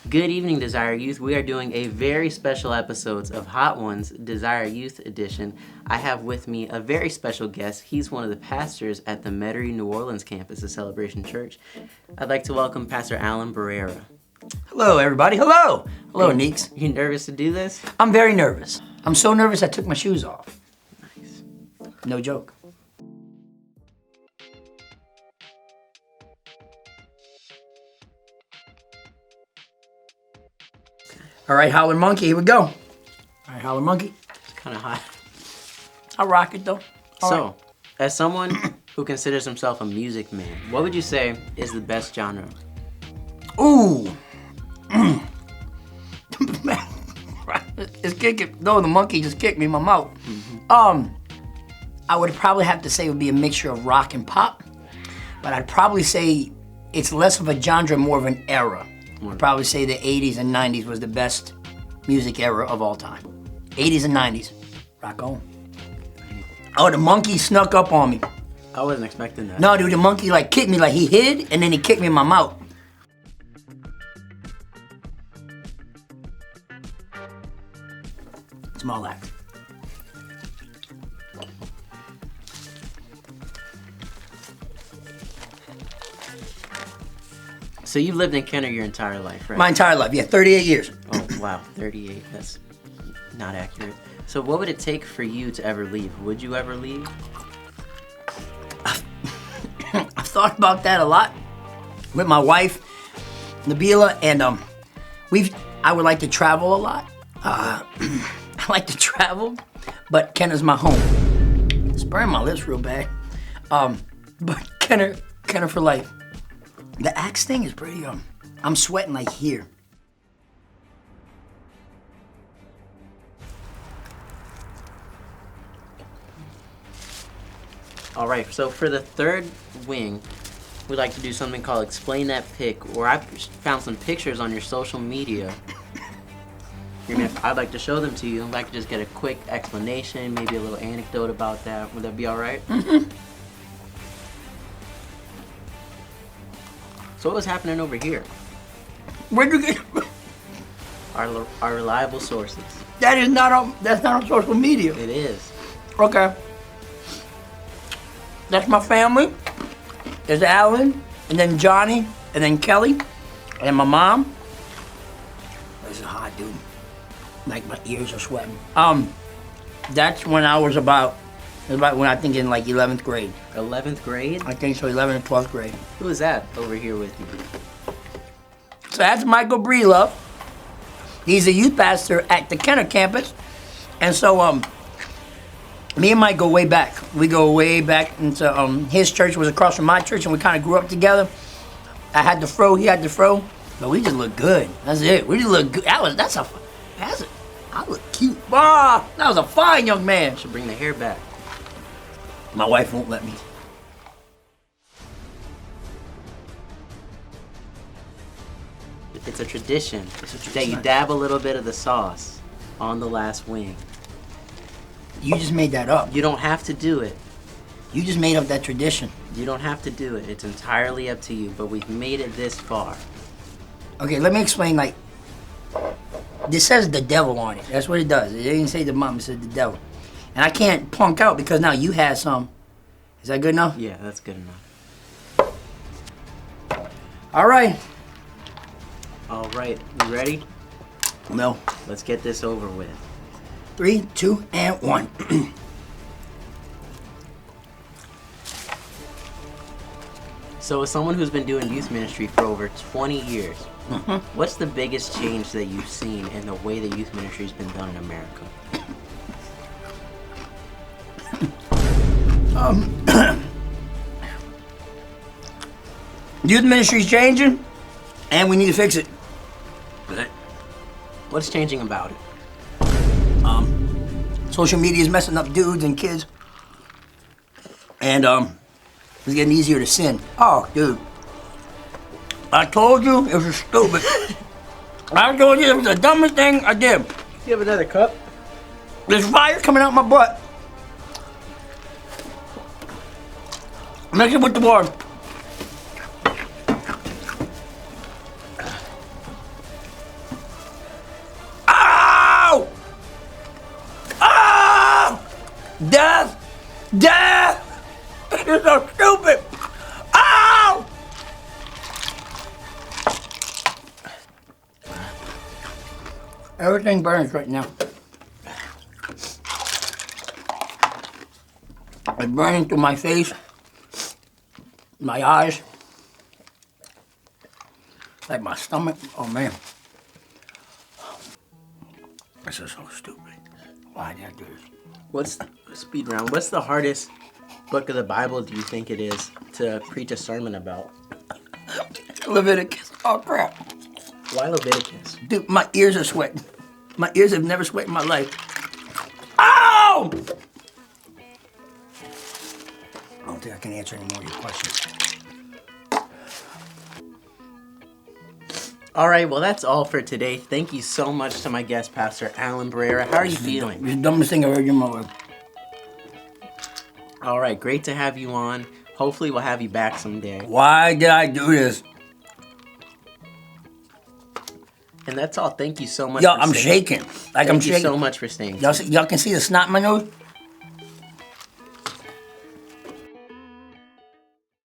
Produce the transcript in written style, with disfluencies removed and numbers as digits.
Good evening, Desire Youth. We are doing a very special episode of Hot Ones Desire Youth Edition. I have with me a very special guest. He's one of the pastors at the Metairie New Orleans campus of Celebration Church. I'd like to welcome Pastor Alan Barrera. Hello, everybody. Hello. Hello, Neeks. You nervous to do this? I'm very nervous. I'm so nervous I took my shoes off. Nice. No joke. All right, Howler Monkey, here we go. All right, Howler Monkey. It's kind of hot. I'll rock it, though. So, as someone who considers himself a music man, what would you say is the best genre? Ooh. It's kicking. No, the monkey just kicked me in my mouth. I would probably have to say it would be a mixture of rock and pop, but I'd probably say it's less of a genre, more of an era. I'd probably say the 80s and 90s was the best music era of all time. 80s and 90s. Rock on. Oh, the monkey snuck up on me. I wasn't expecting that. No, dude, the monkey kicked me, he hid, and then he kicked me in my mouth. Small act. So you've lived in Kenner your entire life, right? My entire life, yeah, 38 years. Oh, wow, 38. That's not accurate. So what would it take for you to ever leave? Would you ever leave? I've thought about that a lot with my wife, Nabila, and I would like to travel a lot. I like to travel, but Kenner's my home. It's burning my lips real bad. But Kenner for life. The axe thing is pretty, I'm sweating here. All right, so for the third wing, we'd like to do something called Explain That Pic, where I found some pictures on your social media. I'd like to show them to you. I'd like to just get a quick explanation, maybe a little anecdote about that. Would that be all right? Mm-hmm. So what was happening over here? Where'd you get? Our reliable sources. That's not on social media. It is. Okay. That's my family. There's Alan, and then Johnny, and then Kelly, and my mom. This is hot, dude. My ears are sweating. That's when I was about when I think in 11th grade. 11th grade? I think so, 11th and 12th grade. Who is that over here with you? So that's Michael Breelove. He's a youth pastor at the Kenner campus. And so me and Mike go way back. We go way back into his church was across from my church, and we kind of grew up together. I had the fro, he had the fro, but we just look good. That's it. We just look good. I look cute. Ah, that was a fine young man. Should bring the hair back. My wife won't let me. It's a tradition that you dab a little bit of the sauce on the last wing. You just made that up. You don't have to do it. You just made up that tradition. You don't have to do it. It's entirely up to you, but we've made it this far. Okay, let me explain, this says the devil on it. That's what it does. It didn't say the mom, it said the devil. And I can't plunk out because now you had some. Is that good enough? Yeah, that's good enough. All right. All right, you ready? No. Let's get this over with. 3, 2, and 1. So as someone who's been doing youth ministry for over 20 years, what's the biggest change that you've seen in the way that youth ministry has been done in America? Youth ministry's changing, and we need to fix it. What's changing about it? Social media is messing up dudes and kids. And it's getting easier to sin. Oh, dude. I told you it was stupid. I told you it was the dumbest thing I did. You have another cup? There's fire coming out my butt. Mix it with the water. Death! Death! You're so stupid! Ow! Everything burns right now. It's burning through my face, my eyes, like my stomach. Oh man. This is so stupid. Why did I do this? What's speed round? What's the hardest book of the Bible do you think it is to preach a sermon about? Leviticus. Oh crap. Why Leviticus? Dude, my ears are sweating. My ears have never sweat in my life. Ow! I don't think I can answer any more of your questions. All right, well, that's all for today. Thank you so much to my guest, Pastor Alan Barrera. How are you feeling? It's the dumbest thing I've ever heard in my life. All right, great to have you on. Hopefully, we'll have you back someday. Why did I do this? And that's all. Thank you so much. Yo, for I'm staying. shaking. Like I'm Thank you shaking. so much for staying. Y'all can see the snot in my nose?